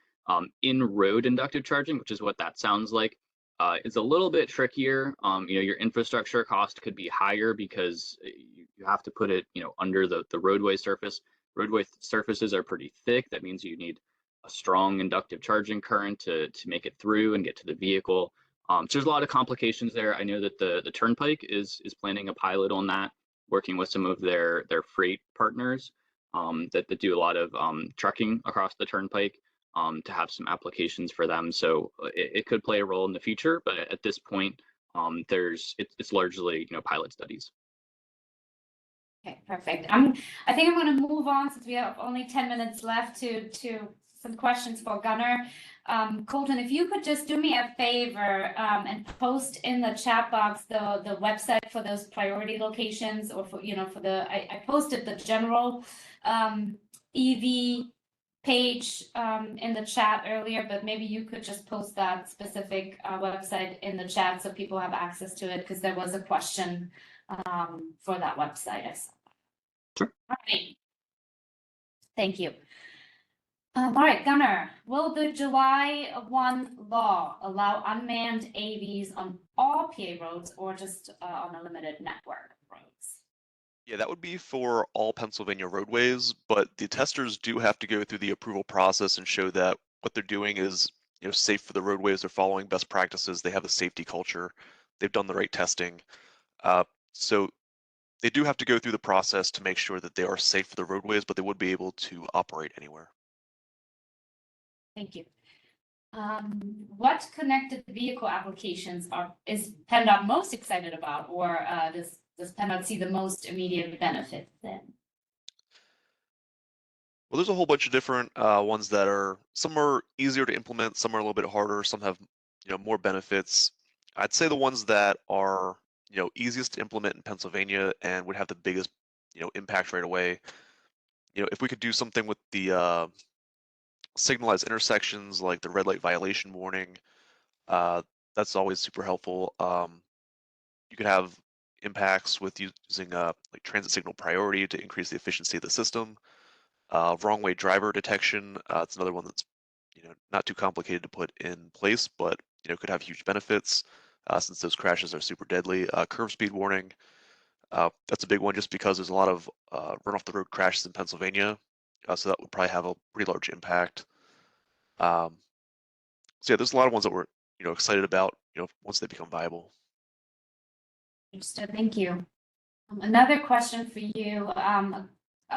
In-road inductive charging, which is what that sounds like, is a little bit trickier. Your infrastructure cost could be higher because you have to put it under the roadway surface. Roadway surfaces are pretty thick. That means you need a strong inductive charging current to make it through and get to the vehicle. So there's a lot of complications there. I know that the Turnpike is planning a pilot on that, working with some of their freight partners that do a lot of trucking across the Turnpike to have some applications for them. So it could play a role in the future, but at this point, it's largely pilot studies. Okay, perfect. I think I'm going to move on since we have only 10 minutes left to some questions for Gunnar. Colton, if you could just do me a favor and post in the chat box the website for those priority locations, or for I posted the general EV page in the chat earlier, but maybe you could just post that specific website in the chat so people have access to it, because there was a question for that website. I saw. Sure. All right. Thank you. All right, Gunnar, will the July 1 law allow unmanned AVs on all PA roads or just on a limited network of roads? Yeah, that would be for all Pennsylvania roadways, but the testers do have to go through the approval process and show that what they're doing is safe for the roadways. They're following best practices. They have a safety culture. They've done the right testing. So they do have to go through the process to make sure that they are safe for the roadways, but they would be able to operate anywhere. Thank you. What connected vehicle applications is PennDOT most excited about, or does PennDOT see the most immediate benefit then? Well, there's a whole bunch of different ones that are, some are easier to implement, some are a little bit harder, some have more benefits. I'd say the ones that are easiest to implement in Pennsylvania and would have the biggest impact right away. If we could do something with the signalized intersections, like the red light violation warning, that's always super helpful. You could have impacts with using like transit signal priority to increase the efficiency of the system. Wrong way driver detection, it's another one that's not too complicated to put in place, but could have huge benefits since those crashes are super deadly. Curve speed warning, that's a big one just because there's a lot of run off the road crashes in Pennsylvania, so that would probably have a pretty large impact. So yeah, there's a lot of ones that we're excited about once they become viable. Understood. Thank you. Another question for you.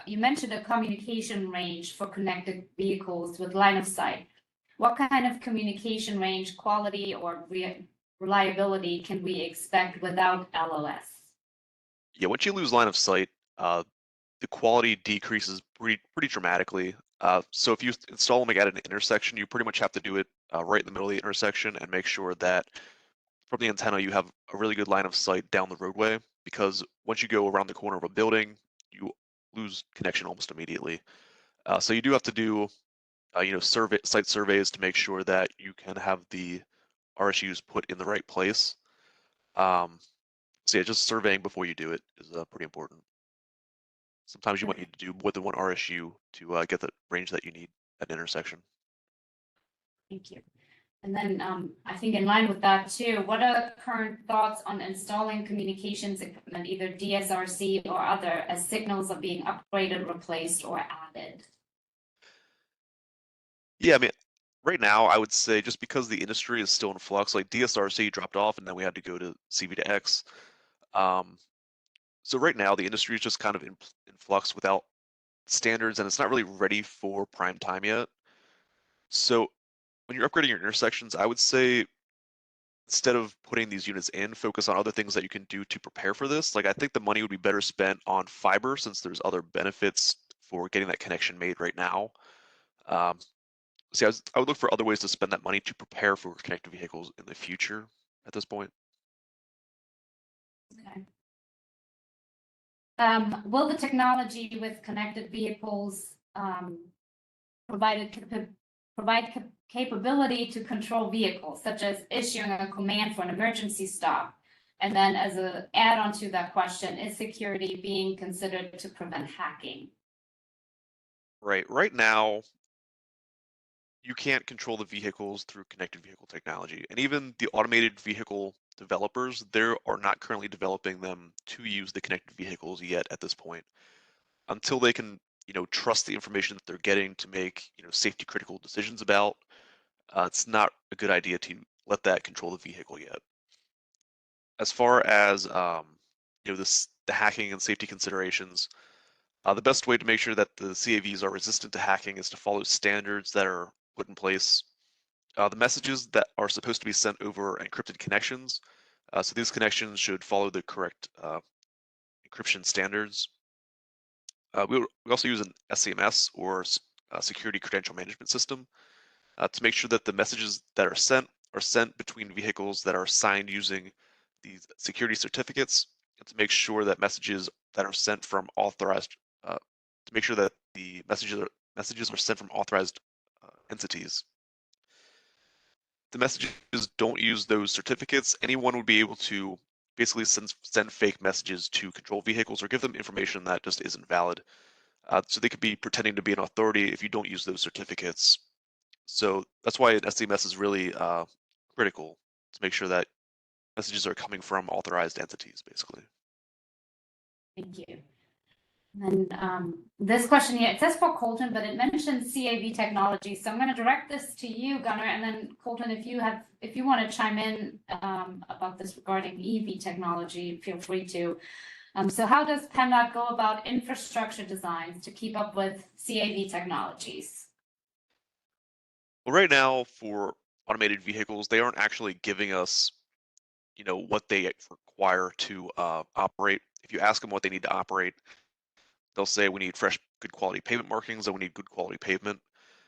You mentioned a communication range for connected vehicles with line of sight. What kind of communication range, quality, or reliability can we expect without LOS? Yeah, once you lose line of sight, the quality decreases pretty dramatically. So if you install them at an intersection, you pretty much have to do it right in the middle of the intersection and make sure that from the antenna you have a really good line of sight down the roadway. because once you go around the corner of a building, you lose connection almost immediately. So you do have to do, site surveys to make sure that you can have the RSUs put in the right place. So yeah, just surveying before you do it is pretty important. Sometimes you might need to do more than one RSU to get the range that you need at an intersection. Thank you. And then I think in line with that too, what are current thoughts on installing communications equipment, either DSRC or other, as signals are being upgraded, replaced, or added? Yeah, I mean, right now I would say just because the industry is still in flux, like DSRC dropped off and then we had to go to CV2X. So right now the industry is just kind of in flux without standards and it's not really ready for prime time yet. So when you're upgrading your intersections, I would say instead of putting these units in, focus on other things that you can do to prepare for this. Like I think the money would be better spent on fiber since there's other benefits for getting that connection made right now. So yeah, I would look for other ways to spend that money to prepare for connected vehicles in the future at this point. Okay. Will the technology with connected vehicles provide capability to control vehicles, such as issuing a command for an emergency stop? And then as an add-on to that question, is security being considered to prevent hacking? Right now, you can't control the vehicles through connected vehicle technology. And even the automated vehicle developers, they are not currently developing them to use the connected vehicles yet at this point. Until they can, trust the information that they're getting to make, safety critical decisions about, it's not a good idea to let that control the vehicle yet. As far as, the hacking and safety considerations, the best way to make sure that the CAVs are resistant to hacking is to follow standards that are put in place. The messages that are supposed to be sent over encrypted connections. So these connections should follow the correct encryption standards. We also use an SCMS or security credential management system to make sure that the messages that are sent between vehicles that are signed using these security certificates, and to make sure that messages that are sent from authorized to make sure that the messages are sent from authorized entities. The messages don't use those certificates. Anyone would be able to basically send fake messages to control vehicles or give them information that just isn't valid. So they could be pretending to be an authority if you don't use those certificates. So that's why an SCMS is really critical to make sure that messages are coming from authorized entities, basically. Thank you. And this question here, it says for Colton, but it mentions CAV technology. So I'm going to direct this to you, Gunnar, and then Colton, if you want to chime in about this regarding EV technology, feel free to. So how does PennDOT go about infrastructure designs to keep up with CAV technologies? Well, right now for automated vehicles, they aren't actually giving us, what they require to operate. If you ask them what they need to operate, they'll say we need fresh, good quality pavement markings and we need good quality pavement.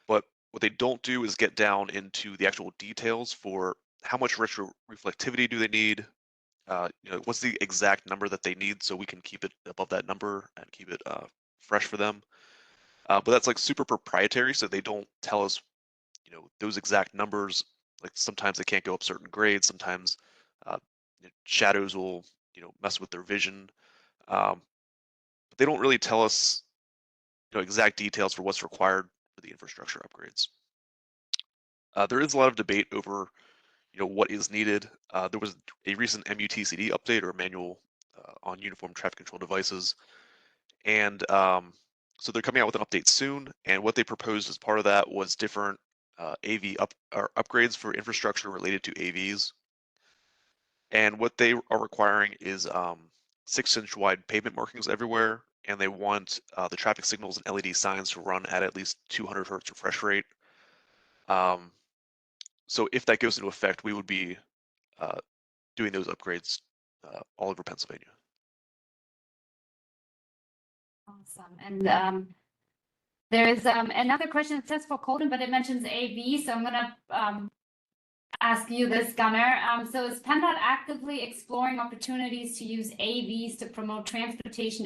But what they don't do is get down into the actual details for how much reflectivity do they need, what's the exact number that they need so we can keep it above that number and keep it fresh for them. But that's like super proprietary, so they don't tell us, those exact numbers. Like sometimes they can't go up certain grades, sometimes shadows will, mess with their vision. But they don't really tell us, exact details for what's required for the infrastructure upgrades. There is a lot of debate over, what is needed. There was a recent MUTCD update or manual on uniform traffic control devices, and so they're coming out with an update soon. And what they proposed as part of that was different AV upgrades for infrastructure related to AVs. And what they are requiring is 6-inch wide pavement markings everywhere, and they want the traffic signals and LED signs to run at least 200 hertz refresh rate. So if that goes into effect, we would be doing those upgrades all over Pennsylvania. Awesome. And there is another question that says for Colton, but it mentions AV. So I'm going to ask you this, Gunnar. So is PennDOT actively exploring opportunities to use AVs to promote transportation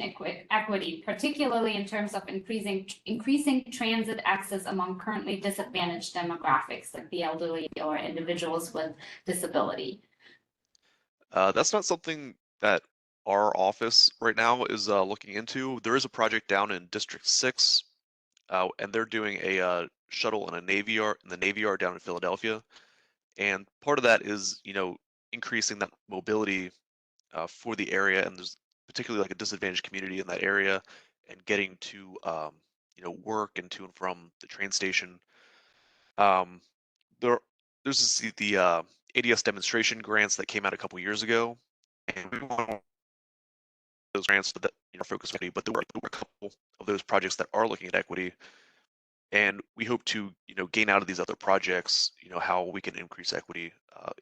equity, particularly in terms of increasing transit access among currently disadvantaged demographics like the elderly or individuals with disability? That's not something that our office right now is looking into. There is a project down in District 6, and they're doing a shuttle and a Navy Yard in the Navy Yard down in Philadelphia. And part of that is, increasing that mobility for the area, and there's particularly like a disadvantaged community in that area, and getting to, work and to and from the train station. Um, there, there's the ADS demonstration grants that came out a couple years ago, and we want those grants that focus on equity, but there were a couple of those projects that are looking at equity, and we hope to gain out of these other projects how we can increase equity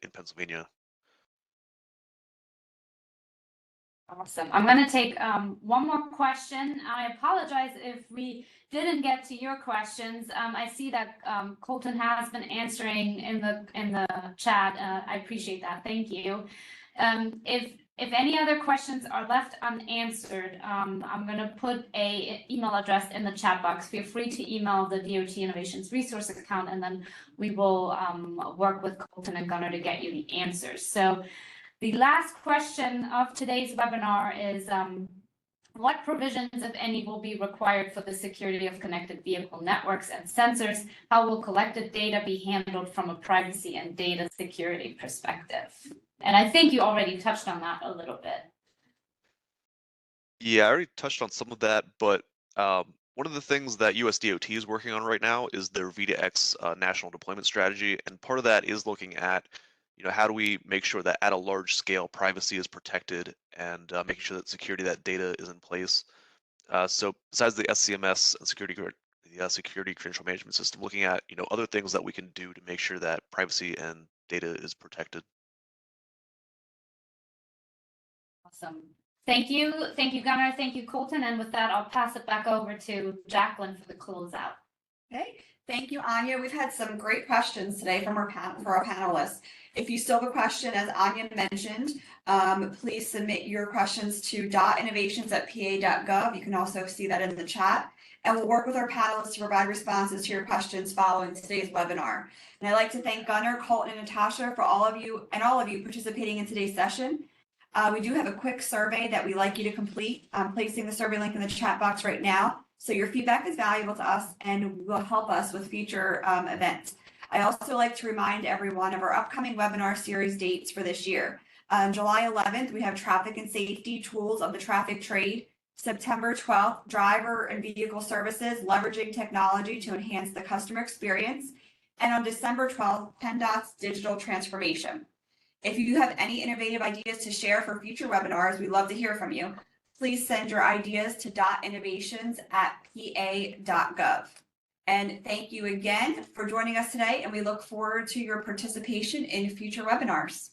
in Pennsylvania. Awesome. I'm going to take one more question. I apologize if we didn't get to your questions. I see that Colton has been answering in the chat. I appreciate that. Thank you. If any other questions are left unanswered, I'm going to put an email address in the chat box. Feel free to email the DOT Innovations Resources account, and then we will work with Colton and Gunnar to get you the answers. So the last question of today's webinar is what provisions, if any, will be required for the security of connected vehicle networks and sensors? How will collected data be handled from a privacy and data security perspective? And I think you already touched on that a little bit. Yeah, I already touched on some of that, but one of the things that USDOT is working on right now is their V2X national deployment strategy, and part of that is looking at how do we make sure that at a large scale privacy is protected, and making sure that security of that data is in place. So besides the SCMS and the security credential management system, looking at other things that we can do to make sure that privacy and data is protected. Awesome. Thank you, Gunnar. Thank you, Colton. And with that, I'll pass it back over to Jacqueline for the closeout. Okay, thank you, Anya. We've had some great questions today from our panelists. If you still have a question, as Anya mentioned, please submit your questions to .innovations@pa.gov. You can also see that in the chat, and we'll work with our panelists to provide responses to your questions following today's webinar. And I'd like to thank Gunnar, Colton, and Natasha for all of you participating in today's session. We do have a quick survey that we'd like you to complete. I'm placing the survey link in the chat box right now. So your feedback is valuable to us and will help us with future events. I also like to remind everyone of our upcoming webinar series dates for this year. On July 11th, we have Traffic and Safety Tools of the Traffic Trade. September 12th, Driver and Vehicle Services, Leveraging Technology to Enhance the Customer Experience. And on December 12th, PennDOT's Digital Transformation. If you have any innovative ideas to share for future webinars, we'd love to hear from you. Please send your ideas to .innovations@pa.gov. And thank you again for joining us today, and we look forward to your participation in future webinars.